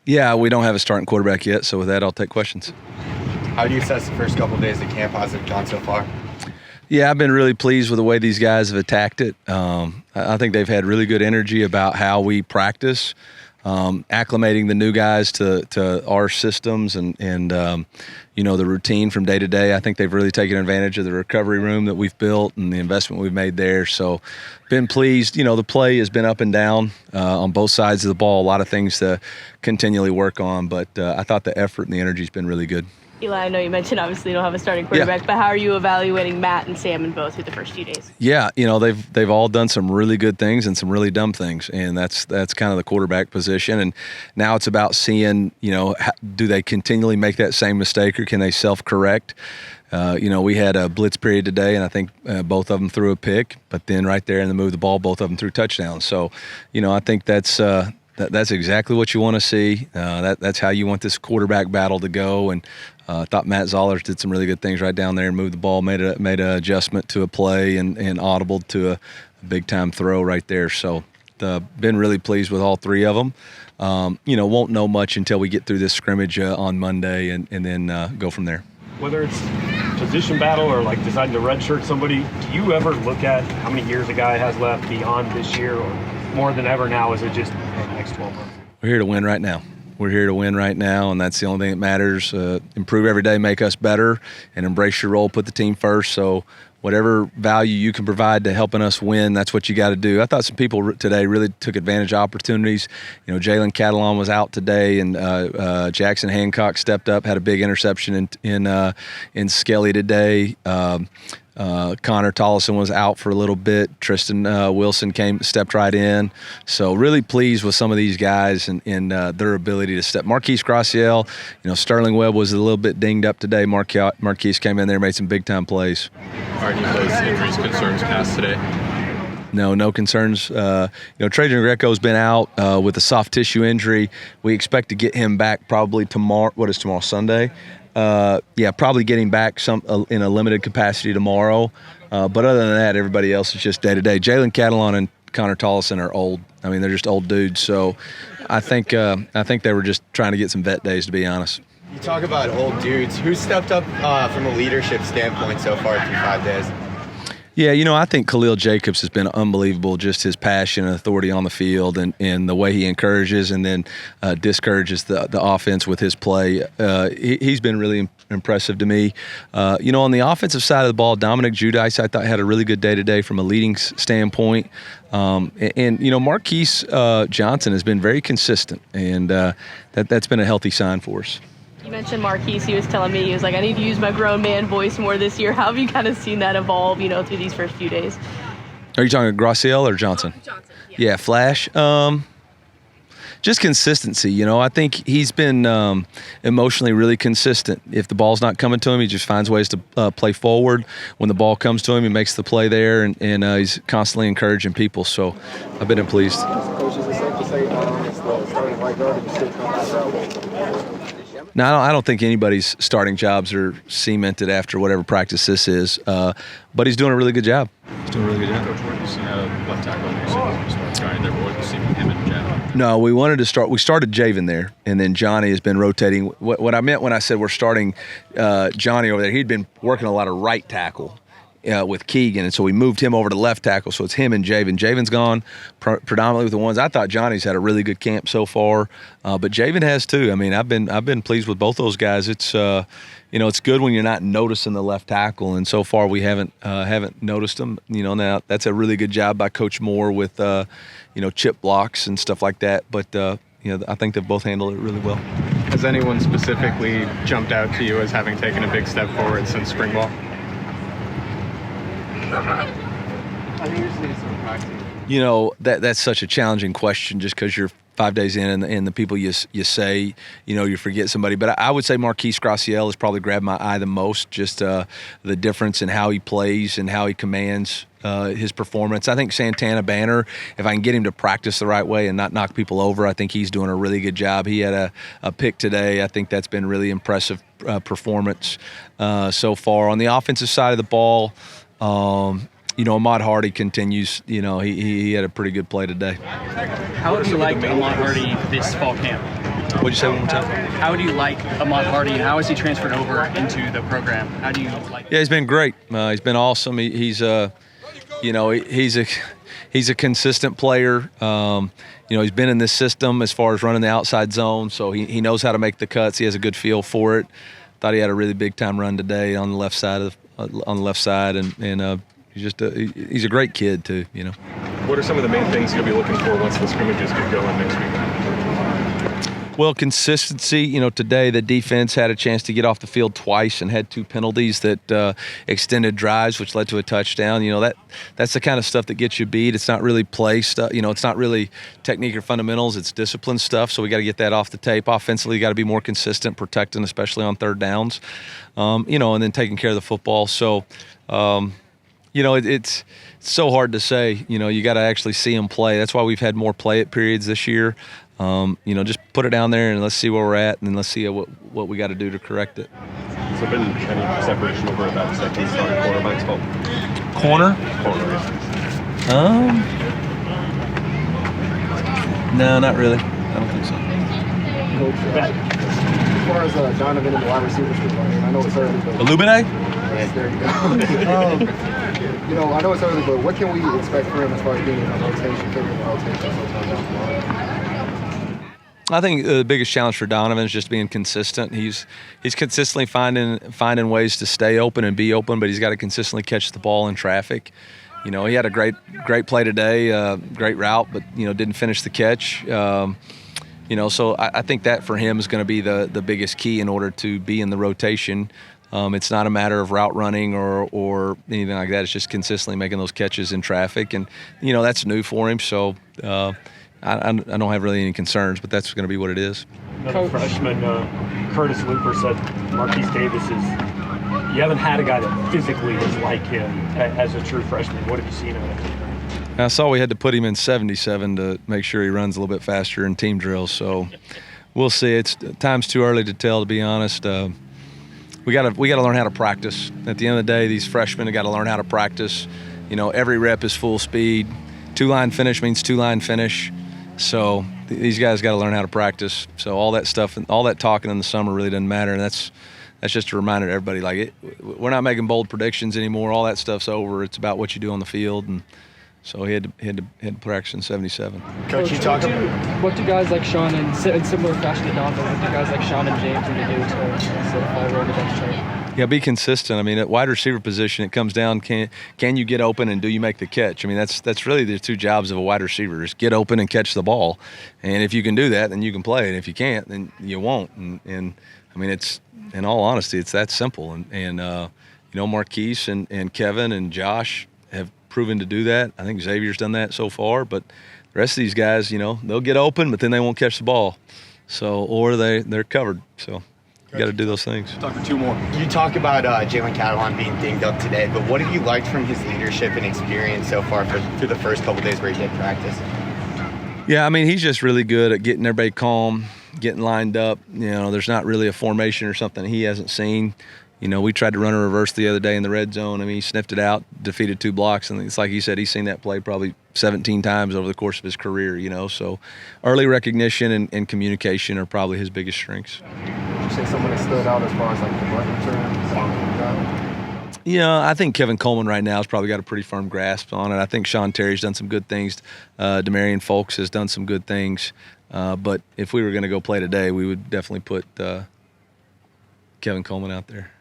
Yeah, we don't have a starting quarterback yet, so with that, I'll take questions. How do you assess the first couple of days of camp? How's it gone so far? Yeah, I've been really pleased with the way these guys have attacked it. I think they've had really good energy about how we practice, acclimating the new guys to our systems and the routine from day to day. I think they've really taken advantage of the recovery room that we've built and the investment we've made there. So been pleased. The play has been up and down on both sides of the ball. A lot of things to continually work on, but I thought the effort and the energy has been really good. Eli, I know you mentioned obviously you don't have a starting quarterback, but how are you evaluating Matt and Sam in both through the first few days? Yeah, they've all done some really good things and some really dumb things, and that's kind of the quarterback position. And now it's about seeing, do they continually make that same mistake or can they self-correct? We had a blitz period today, and I think both of them threw a pick, but then right there in the move of the ball, both of them threw touchdowns. So, I think that's exactly what you want to see. That's how you want this quarterback battle to go. And I thought Matt Zollers did some really good things right down there and moved the ball, made an adjustment to a play and audible to a big-time throw right there. So been really pleased with all three of them. Won't know much until we get through this scrimmage on Monday and then go from there. Whether it's position battle or like deciding to redshirt somebody, do you ever look at how many years a guy has left beyond this year, or more than ever now, is it just the next 12 months? We're here to win right now. We're here to win right now, and that's the only thing that matters. Improve every day, make us better, and embrace your role, put the team first. So whatever value you can provide to helping us win, that's what you got to do. I thought some people today really took advantage of opportunities. Jalen Catalon was out today, and Jackson Hancock stepped up, had a big interception in Skelly today. Connor Tollison was out for a little bit. Tristan Wilson stepped right in. So really pleased with some of these guys and their ability to step. Marquise Graciel, Sterling Webb was a little bit dinged up today. Marquise came in there, made some big-time plays. Are any of those injuries concerns past today? No concerns. Trajan Greco's been out with a soft tissue injury. We expect to get him back probably tomorrow. What is tomorrow, Sunday? Probably getting back in a limited capacity tomorrow. But other than that, everybody else is just day-to-day. Jalen Catalon and Connor Tollison are old. I mean, they're just old dudes. So I think they were just trying to get some vet days, to be honest. You talk about old dudes. Who stepped up from a leadership standpoint so far through 5 days? Yeah, I think Khalil Jacobs has been unbelievable, just his passion and authority on the field and the way he encourages and then discourages the offense with his play. He's been really impressive to me. On the offensive side of the ball, Dominic Judice, I thought, had a really good day today from a leading standpoint. Marquise Johnson has been very consistent, and that's been a healthy sign for us. You mentioned Marquise. He was telling me, he was like, I need to use my grown man voice more this year. How have you kind of seen that evolve, through these first few days? Are you talking Graciel or Johnson? Johnson, yeah. Flash. Just consistency. I think he's been emotionally really consistent. If the ball's not coming to him, he just finds ways to play forward. When the ball comes to him, he makes the play there, and he's constantly encouraging people. So I've been pleased. Coach, is it safe to say it's the starting right guard, but still come out? No, I don't think anybody's starting jobs are cemented after whatever practice this is, but he's doing a really good job. Coach, where do you see left tackle? You said start guy there, but what do you see with him and Jav? No, we started Javen there, and then Johnny has been rotating. What I meant when I said we're starting Johnny over there, he'd been working a lot of right tackle with Keegan, and so we moved him over to left tackle, so it's him and Javen. Javen's gone predominantly with the ones. I thought Johnny's had a really good camp so far, but Javen has too. I mean, I've been pleased with both those guys. It's it's good when you're not noticing the left tackle, and so far we haven't noticed them. Now that's a really good job by Coach Moore with chip blocks and stuff like that. But I think they've both handled it really well. Has anyone specifically jumped out to you as having taken a big step forward since spring ball? That's such a challenging question just because you're 5 days in and the people you say, you forget somebody. But I would say Marquise Graciel has probably grabbed my eye the most, just the difference in how he plays and how he commands his performance. I think Santana Banner, if I can get him to practice the right way and not knock people over, I think he's doing a really good job. He had a pick today. I think that's been really impressive performance so far. On the offensive side of the ball, Ahmad Hardy continues. He had a pretty good play today. How have you liked Ahmad Hardy this fall camp? What'd you say one more time? How do you like Ahmad Hardy, and how has he transferred over into the program? How do you like? Yeah, he's been great. He's been awesome. He's a consistent player. He's been in this system as far as running the outside zone, so he knows how to make the cuts. He has a good feel for it. Thought he had a really big time run today on the left side and he's a great kid too. What are some of the main things you'll be looking for once the scrimmages get going next week? Well, consistency. Today the defense had a chance to get off the field twice and had 2 penalties that extended drives, which led to a touchdown. That's the kind of stuff that gets you beat. It's not really play stuff. It's not really technique or fundamentals. It's discipline stuff. So we got to get that off the tape. Offensively, you got to be more consistent, protecting, especially on third downs. And then taking care of the football. So, it's so hard to say. You got to actually see them play. That's why we've had more play at periods this year. Just put it down there and let's see where we're at, and then let's see what we got to do to correct it. Has there been any separation over that second starting quarterback's fault? Corner? No, not really. I don't think so. As far as Donovan and the wide receivers, I know it's early, but Illuminate? yes, there you go. I know it's early, but what can we expect from him as far as being in a rotation, figuring out rotation sometime down the line? I think the biggest challenge for Donovan is just being consistent. He's consistently finding ways to stay open and be open, but he's got to consistently catch the ball in traffic. He had a great play today, great route, but didn't finish the catch. So I think that for him is going to be the biggest key in order to be in the rotation. It's not a matter of route running or anything like that. It's just consistently making those catches in traffic, and that's new for him. So. I don't have really any concerns, but that's going to be what it is. Another freshman, Curtis Looper, said Marquise Davis you haven't had a guy that physically is like him as a true freshman. What have you seen of it? I saw we had to put him in 77 to make sure he runs a little bit faster in team drills, so we'll see. Time's too early to tell, to be honest. We got to learn how to practice. At the end of the day, these freshmen have got to learn how to practice. Every rep is full speed. 2-line finish means 2-line finish. So these guys got to learn how to practice. So all that stuff and all that talking in the summer really doesn't matter. And that's just a reminder to everybody. We're not making bold predictions anymore. All that stuff's over. It's about what you do on the field. And so he had to practice in 77. Coach, you talk about what do guys like Sean and in similar fashion to Donovan, what do guys like Sean and James need to do to solidify road depth chart? Yeah, be consistent. At wide receiver position, it comes down, can you get open and do you make the catch? that's really the 2 jobs of a wide receiver, is get open and catch the ball. And if you can do that, then you can play. And if you can't, then you won't. And it's, in all honesty, it's that simple. And Marquise and Kevin and Josh have proven to do that. I think Xavier's done that so far. But the rest of these guys, they'll get open, but then they won't catch the ball. So, or they're covered. So. You got to do those things. Talk for 2 more. You talk about Jalen Catalan being dinged up today, but what have you liked from his leadership and experience so far through the first couple days where he did practice? Yeah, he's just really good at getting everybody calm, getting lined up. There's not really a formation or something he hasn't seen. We tried to run a reverse the other day in the red zone. He sniffed it out, defeated 2 blocks, and it's like he said, he's seen that play probably 17 times over the course of his career, So early recognition and communication are probably his biggest strengths. Would you say someone that stood out as far as the butt return? I think Kevin Coleman right now has probably got a pretty firm grasp on it. I think Sean Terry's done some good things. Demarion Folks has done some good things. But if we were going to go play today, we would definitely put Kevin Coleman out there.